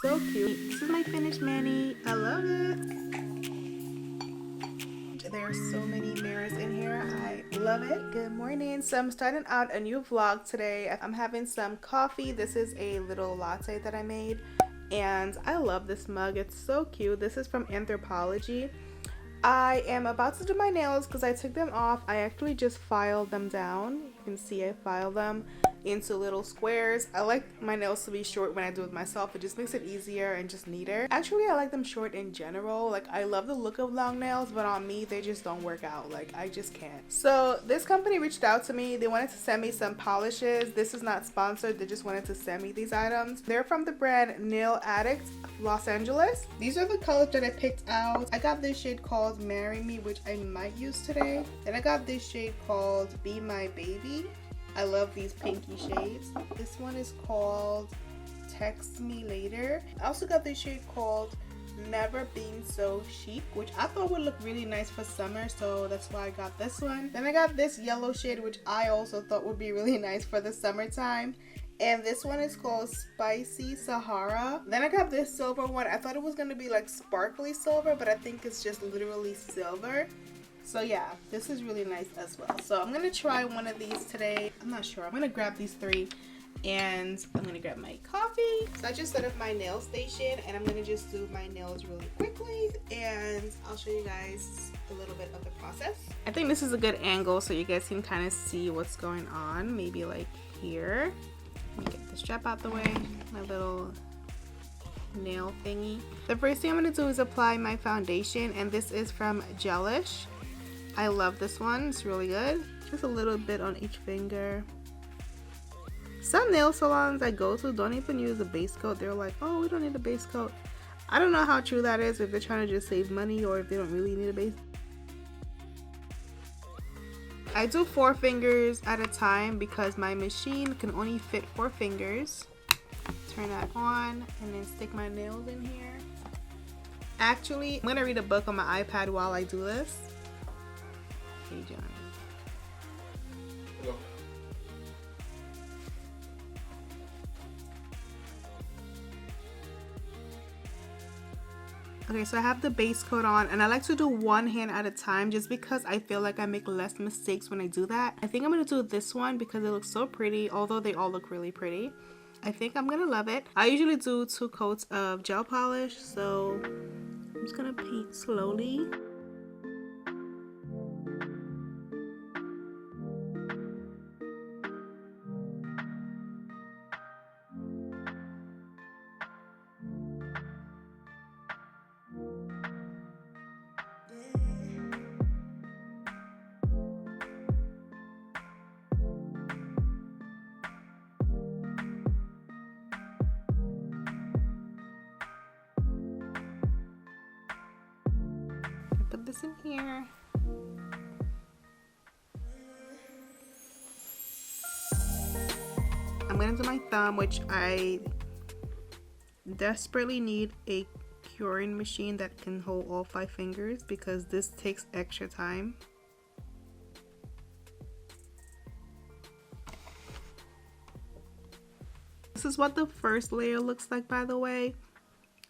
so cute. This is my finished mani. I love it. There are so many mirrors in here. I love it. Good morning. So I'm starting out a new vlog today. I'm having some coffee. This is a little latte that I made, and I love this mug. It's so cute. This is from Anthropology. I am about to do my nails because I took them off. I actually just filed them down. You can see I filed them into little squares. I like my nails to be short when I do it myself. It just makes it easier and just neater. Actually, I like them short in general. Like, I love the look of long nails, but on me they just don't work out. Like, I just can't. So this company reached out to me. They wanted to send me some polishes. This is not sponsored. They just wanted to send me these items. They're from the brand Nail Addict Los Angeles. These are the colors that I picked out. I got this shade called Marry Me, which I might use today. Then I got this shade called Be My Baby. I love these pinky shades. This one is called Text Me Later. I also got this shade called Never Been So Chic, which I thought would look really nice for summer, so that's why I got this one. Then I got this yellow shade, which I also thought would be really nice for the summertime. And this one is called Spicy Sahara. Then I got this silver one. I thought it was going to be like sparkly silver, but I think it's just literally silver. So yeah, this is really nice as well. So I'm going to try one of these today. I'm not sure. I'm going to grab these three and I'm going to grab my coffee. So I just set up my nail station and I'm going to just do my nails really quickly and I'll show you guys a little bit of the process. I think this is a good angle so you guys can kind of see what's going on. Maybe like here. Let me get the strap out the way, my little nail thingy. The first thing I'm going to do is apply my foundation, and this is from Gelish. I love this one, it's really good. Just a little bit on each finger. Some nail salons I go to don't even use a base coat. They're like, oh, we don't need a base coat. I don't know how true that is, if they're trying to just save money or if they don't really need a base. I do 4 fingers at a time because my machine can only fit 4 fingers. Turn that on and then stick my nails in here. Actually, I'm gonna read a book on my iPad while I do this. Hey, John. Hello. Okay, so I have the base coat on and I like to do one hand at a time just because I feel like I make less mistakes when I do that. I think I'm going to do this one because it looks so pretty, although they all look really pretty. I think I'm going to love it. I usually do 2 coats of gel polish, so I'm just going to paint slowly. Put this in here. I'm gonna do my thumb, which I desperately need a curing machine that can hold all 5 fingers because this takes extra time. This is what the first layer looks like, by the way.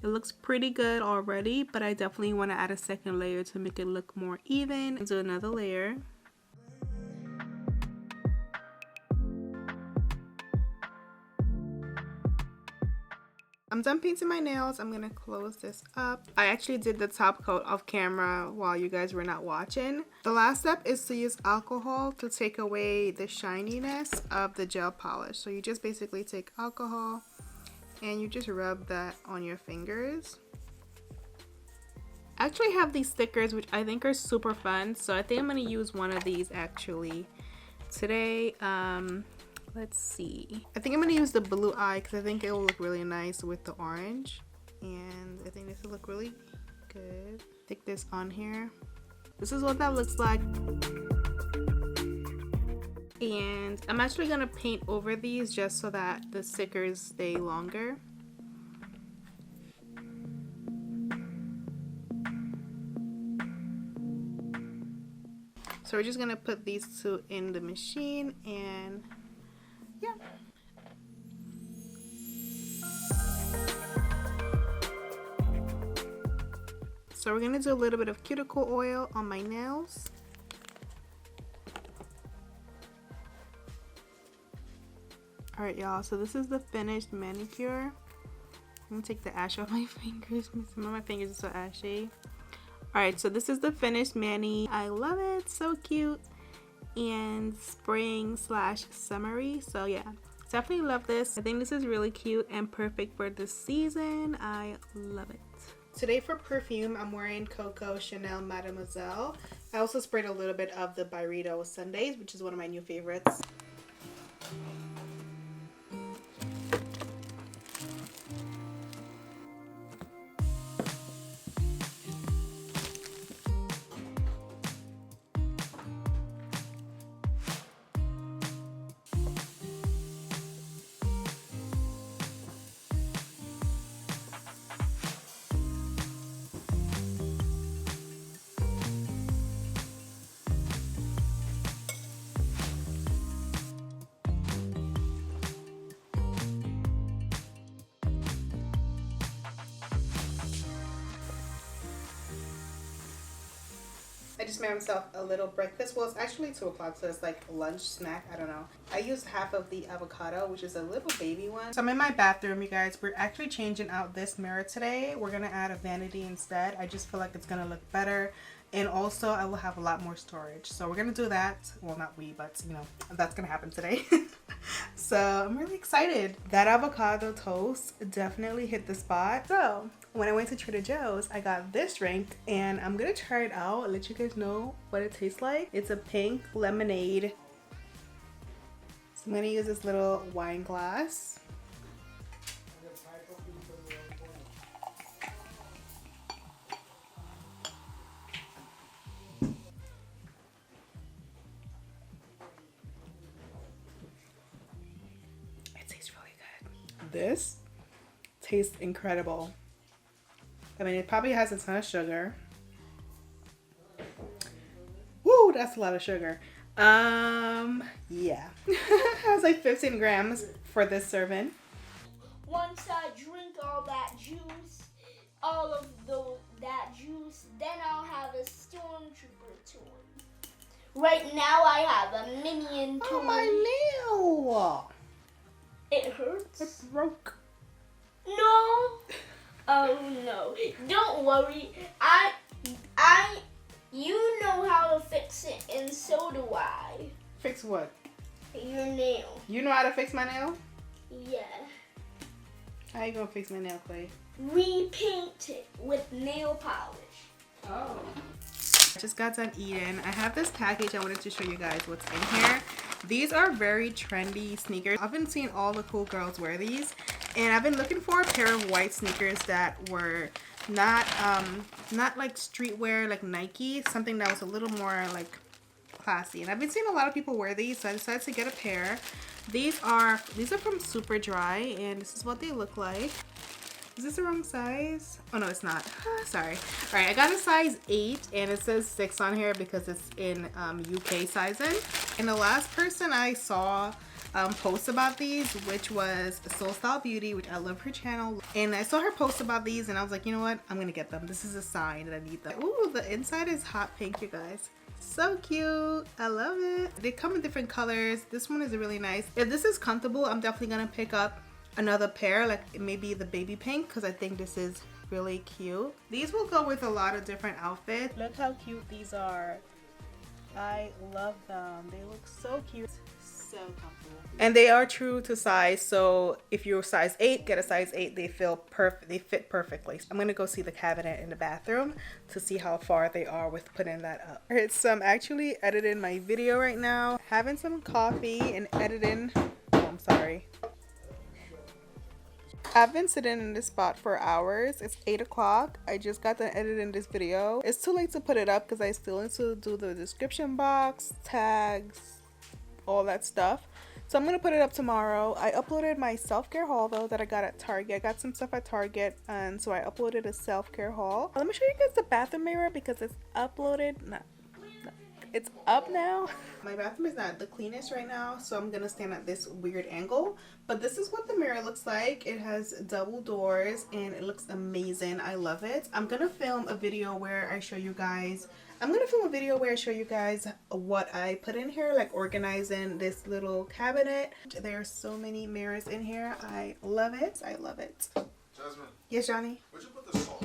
It looks pretty good already, but I definitely want to add a second layer to make it look more even. Do another layer. I'm done painting my nails. I'm gonna close this up. I actually did the top coat off camera while you guys were not watching. The last step is to use alcohol to take away the shininess of the gel polish. So you just basically take alcohol and you just rub that on your fingers. I actually have these stickers which I think are super fun, so I think I'm going to use one of these actually today. Let's see. I think I'm going to use the blue eye because I think it will look really nice with the orange, and I think this will look really good. Stick this on here. This is what that looks like. And I'm actually gonna paint over these just so that the stickers stay longer. So we're just gonna put these 2 in the machine and yeah. So we're gonna do a little bit of cuticle oil on my nails. Alright y'all, so this is the finished manicure. I'm gonna take the ash off my fingers. Some of my fingers are so ashy. Alright, so this is the finished mani. I love it, so cute and spring / summery. So yeah, definitely love this. I think this is really cute and perfect for this season. I love it. Today for perfume, I'm wearing Coco Chanel Mademoiselle. I also sprayed a little bit of the Byredo Sundays, which is one of my new favorites. I just made myself a little breakfast. Well, it's actually 2 o'clock, so it's like lunch snack. I don't know. I used half of the avocado, which is a little baby one. So I'm in my bathroom, you guys. We're actually changing out this mirror today. We're gonna add a vanity instead. I just feel like it's gonna look better, and also I will have a lot more storage. So we're gonna do that. Well, not we, but you know, that's gonna happen today. So I'm really excited. That avocado toast definitely hit the spot. So when I went to Trader Joe's, I got this drink and I'm gonna try it out and let you guys know what it tastes like. It's a pink lemonade. So I'm gonna use this little wine glass. It tastes really good. This tastes incredible. I mean, it probably has a ton of sugar. Woo, that's a lot of sugar. Yeah. It has like 15 grams for this serving. Once I drink all that juice, that juice, then I'll have a stormtrooper toy. Right now I have a minion toy. Oh, my nail! It hurts. It broke. No. Oh no. Don't worry. You know how to fix it, and so do I. Fix what? Your nail. You know how to fix my nail? Yeah. How you gonna fix my nail, Clay? Repaint it with nail polish. Oh. I just got done eating. I have this package. I wanted to show you guys what's in here. These are very trendy sneakers. I've been seeing all the cool girls wear these, and I've been looking for a pair of white sneakers that were not like streetwear like Nike, something that was a little more like classy. And I've been seeing a lot of people wear these, so I decided to get a pair. These are from Super Dry, and this is what they look like. Is this the wrong size? Oh no, it's not. Sorry. All right, I got a size 8 and it says 6 on here because it's in UK sizing. And the last person I saw post about these, which was Soul Style Beauty, which I love her channel, and I saw her post about these and I was like, you know what, I'm gonna get them. This is a sign that I need them. Ooh, the inside is hot pink, you guys. So cute. I love it. They come in different colors. This one is really nice. If this is comfortable, I'm definitely gonna pick up another pair, like maybe the baby pink, because I think this is really cute. These will go with a lot of different outfits. Look how cute these are. I love them. They look so cute. So comfortable. And they are true to size, so if you're size 8, get a size 8. They fit perfectly. I'm gonna go see the cabinet in the bathroom to see how far they are with putting that up. Alright, so I'm actually editing my video right now, having some coffee and editing. Oh, I'm sorry. I've been sitting in this spot for hours. It's 8 o'clock. I just got done editing this video. It's too late to put it up because I still need to do the description box, tags, all that stuff. So I'm gonna put it up tomorrow. I uploaded my self-care haul though that I got at Target. I got some stuff at Target, and so I uploaded a self-care haul. Let me show you guys the bathroom mirror because it's uploaded. It's up now. My bathroom is not the cleanest right now, so I'm gonna stand at this weird angle. But this is what the mirror looks like. It has double doors and it looks amazing. I love it. I'm gonna film a video where I show you guys what I put in here, like organizing this little cabinet. There's so many mirrors in here. I love it. I love it. Jasmine. Yes, Johnny? Where'd you put the salt?